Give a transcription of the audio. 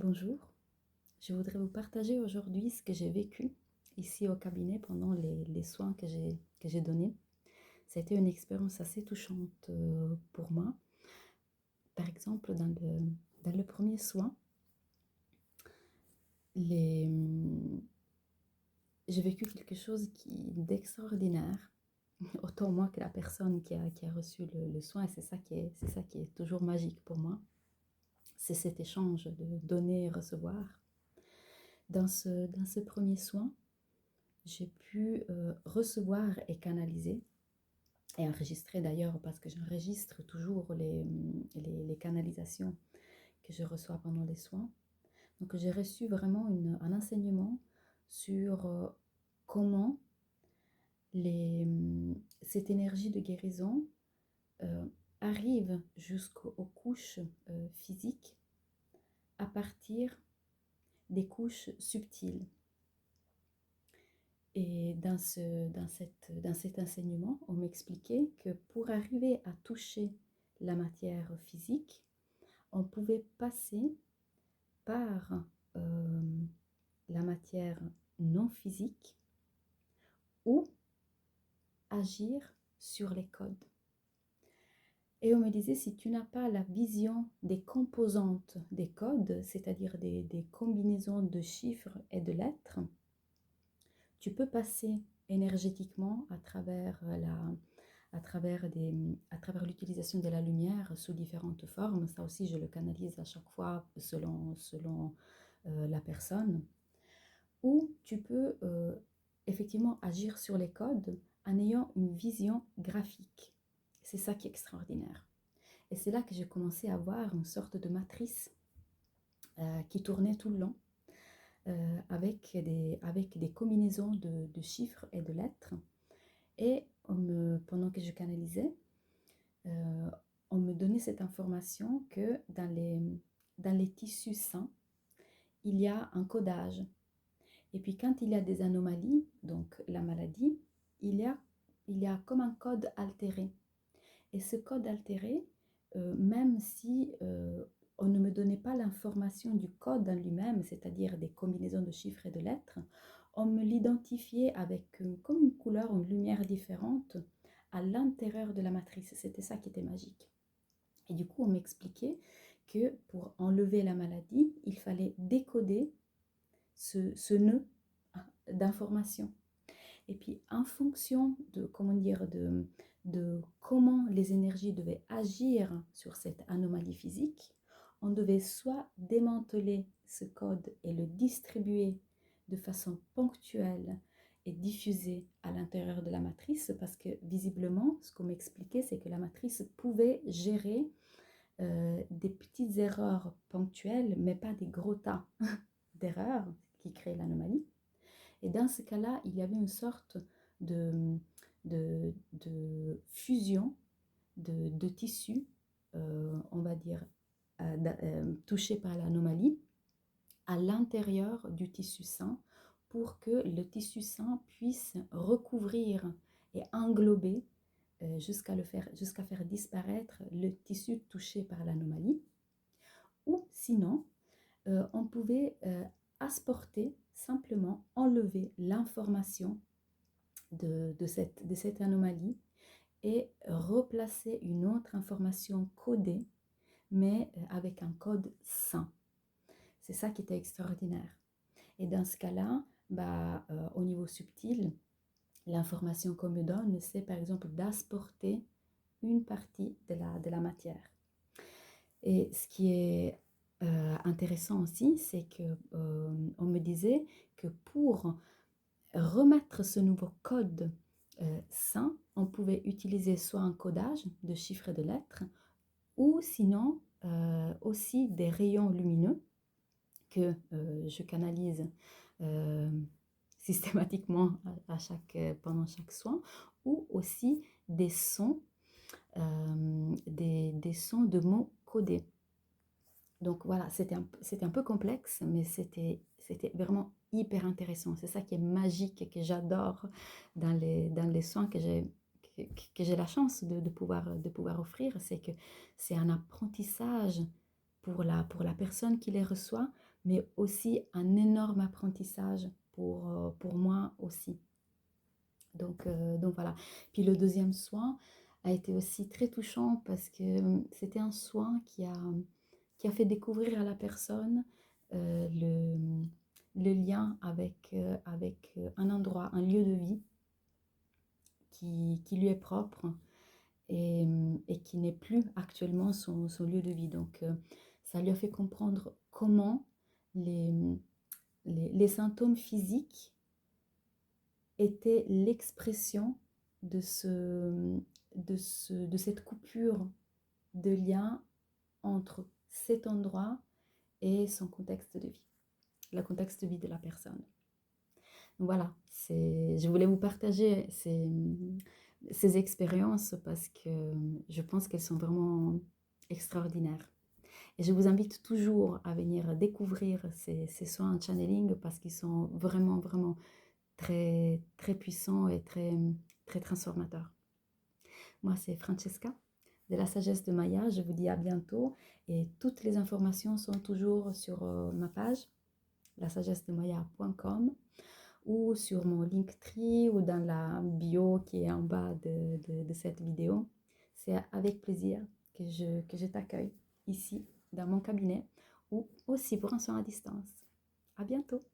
Bonjour, je voudrais vous partager aujourd'hui ce que j'ai vécu ici au cabinet pendant les soins que j'ai donnés. Ça a été une expérience assez touchante pour moi. Par exemple, dans le premier soin, les, j'ai vécu quelque chose d'extraordinaire, autant moi que la personne qui a reçu le soin, et c'est ça qui est toujours magique pour moi. C'est cet échange de donner et recevoir. Dans ce premier soin, j'ai pu recevoir et canaliser, et enregistrer d'ailleurs, parce que j'enregistre toujours les canalisations que je reçois pendant les soins. Donc j'ai reçu vraiment un enseignement sur comment cette énergie de guérison euh, arrive jusqu'aux couches physiques à partir des couches subtiles. Et dans cet enseignement, on m'expliquait que pour arriver à toucher la matière physique, on pouvait passer par la matière non physique ou agir sur les codes. Et on me disait, si tu n'as pas la vision des composantes des codes, c'est-à-dire des combinaisons de chiffres et de lettres, tu peux passer énergétiquement à travers l'utilisation de la lumière sous différentes formes. Ça aussi, je le canalise à chaque fois selon la personne. Ou tu peux effectivement agir sur les codes en ayant une vision graphique. C'est ça qui est extraordinaire. Et c'est là que j'ai commencé à voir une sorte de matrice qui tournait tout le long, avec des combinaisons de chiffres et de lettres. Et pendant que je canalisais, euh, on me donnait cette information que dans les tissus sains, il y a un codage. Et puis quand il y a des anomalies, donc la maladie, il y a comme un code altéré. Et ce code altéré, même si on ne me donnait pas l'information du code en lui-même, c'est-à-dire des combinaisons de chiffres et de lettres, on me l'identifiait avec comme une couleur, une lumière différente à l'intérieur de la matrice. C'était ça qui était magique. Et du coup, on m'expliquait que pour enlever la maladie, il fallait décoder ce nœud d'information. Et puis, en fonction de comment les énergies devaient agir sur cette anomalie physique, on devait soit démanteler ce code et le distribuer de façon ponctuelle et diffuser à l'intérieur de la matrice, parce que visiblement, ce qu'on m'expliquait, c'est que la matrice pouvait gérer des petites erreurs ponctuelles, mais pas des gros tas d'erreurs qui créent l'anomalie. Et dans ce cas-là, il y avait une sorte de, de fusion de tissus, on va dire, touchés par l'anomalie, à l'intérieur du tissu sain, pour que le tissu sain puisse recouvrir et englober jusqu'à faire disparaître le tissu touché par l'anomalie. Ou sinon, on pouvait asporter, simplement enlever l'information de cette anomalie et replacer une autre information codée, mais avec un code sain. C'est ça qui était extraordinaire. Et dans ce cas-là, au niveau subtil, l'information qu'on me donne, c'est par exemple d'asporter une partie de la matière. Et ce qui est intéressant aussi, c'est que on me disait que pour remettre ce nouveau code sain, on pouvait utiliser soit un codage de chiffres et de lettres, ou sinon aussi des rayons lumineux que je canalise euh, systématiquement pendant chaque soin, ou aussi des sons, des sons de mots codés. Donc voilà, c'était un peu complexe, mais c'était vraiment hyper intéressant. C'est ça qui est magique et que j'adore dans les soins que j'ai la chance de pouvoir offrir. C'est que c'est un apprentissage pour la personne qui les reçoit, mais aussi un énorme apprentissage pour moi aussi. Donc voilà. Puis le deuxième soin a été aussi très touchant parce que c'était un soin qui a fait découvrir à la personne le lien avec un endroit, un lieu de vie qui lui est propre et qui n'est plus actuellement son lieu de vie. Donc ça lui a fait comprendre comment les, les symptômes physiques était l'expression de, de cette coupure de lien entre cet endroit et son contexte de vie, le contexte de vie de la personne. Donc voilà, je voulais vous partager ces expériences parce que je pense qu'elles sont vraiment extraordinaires. Et je vous invite toujours à venir découvrir ces soins en channeling parce qu'ils sont vraiment, vraiment très, très puissant et très, très transformateur. Moi, c'est Francesca de la Sagesse de Maya. Je vous dis à bientôt et toutes les informations sont toujours sur ma page lasagessedemaya.com ou sur mon Linktree ou dans la bio qui est en bas de cette vidéo. C'est avec plaisir que je t'accueille ici dans mon cabinet ou aussi pour un soin à distance. À bientôt!